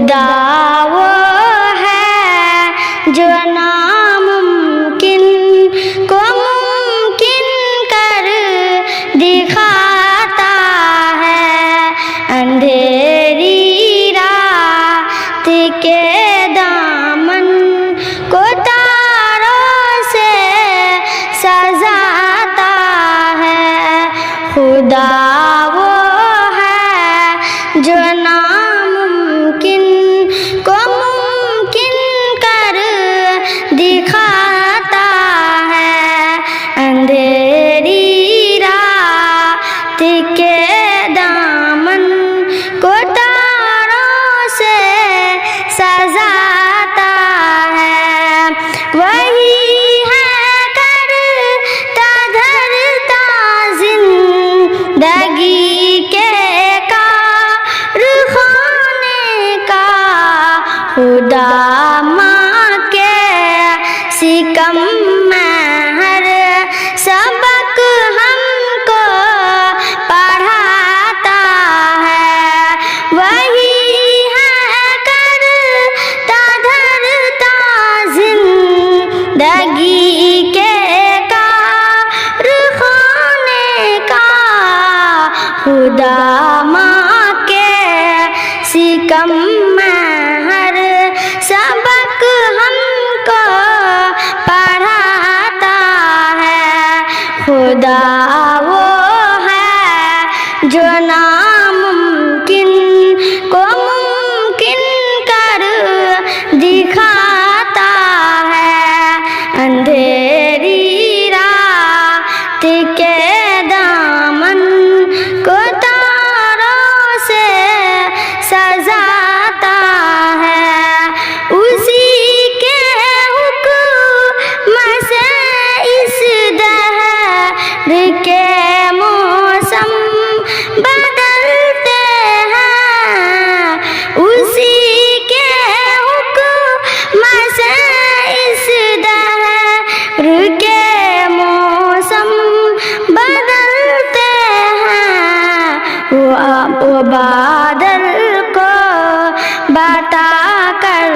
خدا وہ ہے جو ناممکن کو ممکن کر دکھاتا ہے، اندھیری رات کے دامن کو تاروں سے سجاتا ہے۔ خدا وہ ہے جو ناممکن کو ممکن کر دکھاتا ہے، اندھیری رات کے دامن کو تاروں سے سجاتا ہے۔ وہی ہے کرتا دھرتا زندگی کے کارخانے کا، خدا ماں کے سکم میں ہر سبق ہم کو پڑھاتا ہے۔ وہی ہے کرتا دھرتا زندگی کے کارخانے کا، خدا ماں کے سکم میں ہر سبق ہم کو پڑھاتا ہے۔ خدا وہ ہے جو ناممکن کو ممکن کر دکھاتا ہے، اندھیری رات کے دامن کو تاروں سے سجاتا ہے۔ اسی کے حکم سے اس دہر کے موسم بدلتے ہیں، اسی کے حکم سے اس دہر کے موسم بدلتے ہیں۔ وہ بادل کو بتا کر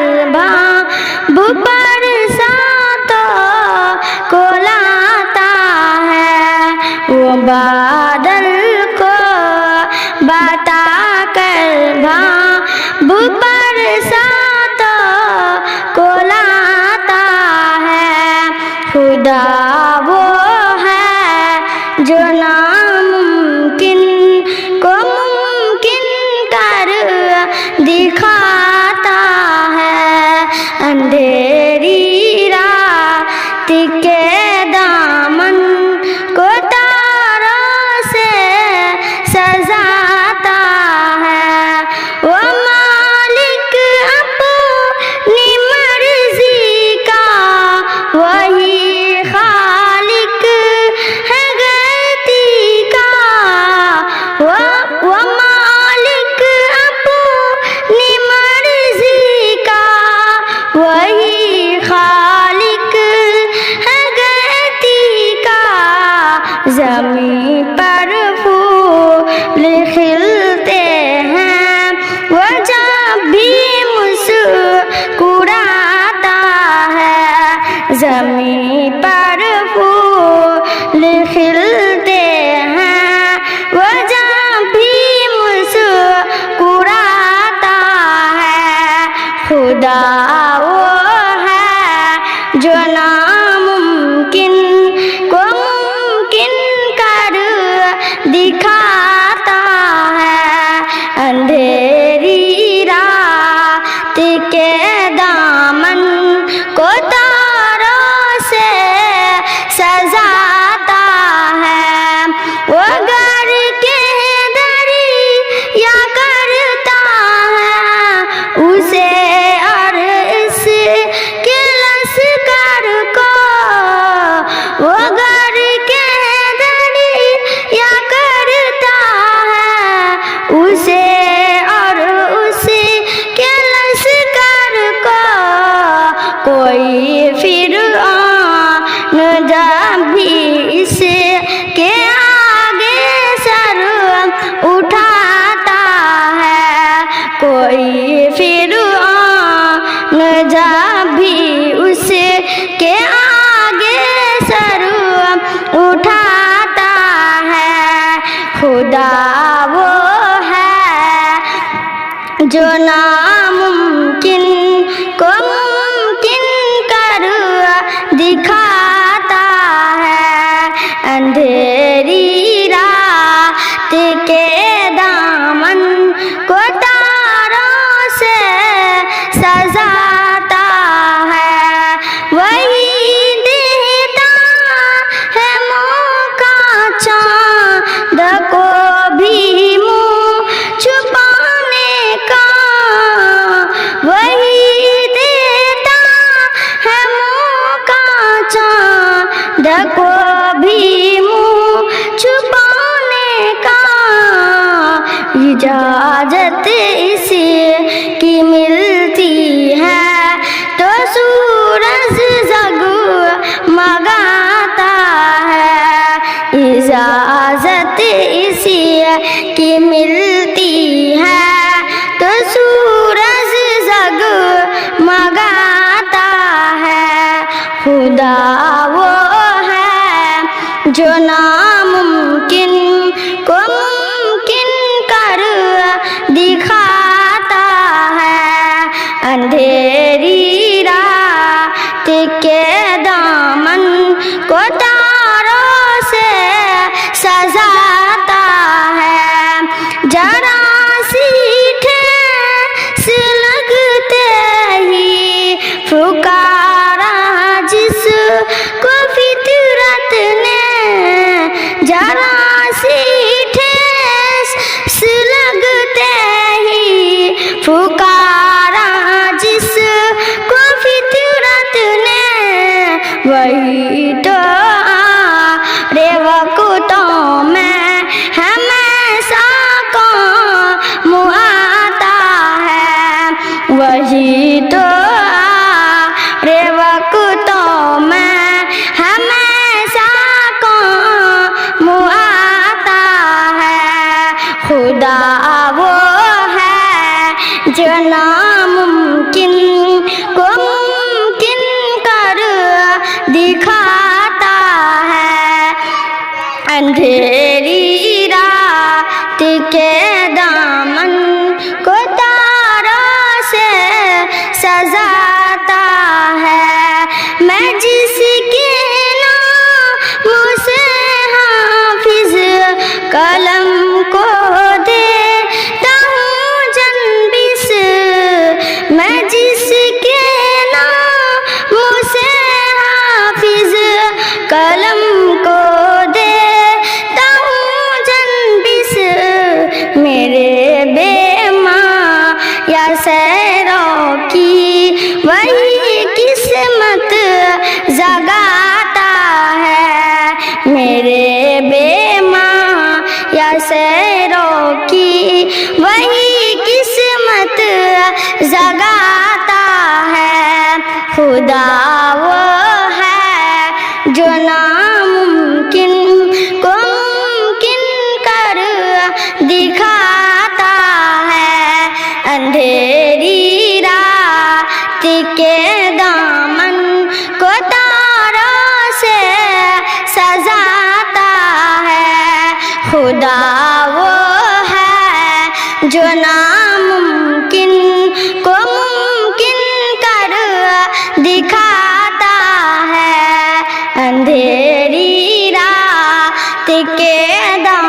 برساتوں کو لاتا ہے، وہ بادل کو بتا کر برساتوں کو لاتا ہے۔ خدا وہ ہے جو ناممکن کو ممکن کر دکھاتا ہے، اندھیری رات کے دامن کو تاروں سے سجاتا ہے۔ وہ مالک اپنی مرضی کا، وہی خالق ہے گہتی کا، وہ مالک اپنی مرضی کا، وہی خالق ہے گہتی کا۔ زمین پر پھول کھلتے ہیں، وہ جب بھی مسکراتا ہے۔ زمین پر پھول کھلتے ہیں، وہ جب بھی مسکراتا ہے۔ خدا وہ ہے جو ناممکن کو ممکن کر دکھاتا ہے، اندھیری رات کے دامن کو تاروں سے سجاتا ہے۔ وہ گر کے دریا کرتا ہے، اسے اور ناممکن کو ممکن کر دکھاتا ہے، اندھیری رات کے دامن کو تاروں سے سجاتا ہے، وہی دیتا ہے موقع چاند کو بھی منہ چھپانے کا، وہی دیتا ہے موقع چاند کو بھی منہ چھپانے کا، اجازت اسی کی ملتی ہے تو سورج جگمگاتا ہے، اجازت اسی کی ملتی ہے تو سورج جگمگاتا ہے، خدا وہ ہے جو ناممکن کو ممکن کر دکھاتا ہے، اندھیری رات کے دامن کو تاروں سے سجاتا ہے، ذرا سی ٹھیس لگتے ہی پکارا جس کو فطرت نے، ذرا سی ٹھیس لگتے ہی پکارا جس کو فطرت نے، وہی تو رے وقتوں میں ہمیشہ کام آتا ہے، وہی تو رے وقتوں میں ہمیشہ کام آتا ہے، خدا وہ ہے جو ناممکن کو ممکن کر دکھاتا ہے، اندھیری رات کے دامن کو تاروں سے سجاتا ہے، میں جس کے نام سے حافظ قلم کو دیتا ہوں جنبش، میں جس کے نام سے حافظ قلم کو دیتا ہوں جنبش، میرے بے ماں یا سیروں کی وہی قسمت جگاتا ہے، میرے بے ماں یا سیروں کی وہی قسمت جگاتا ہے، خدا وہ ہے جو ناممکن کو ممکن کر دکھاتا ہے، اندھیری رات کے دامن کو تاروں سے سجاتا ہے، خدا وہ ہے جو ناممکن کو ممکن کر دکھاتا ہے، اندھیری رات کے دامن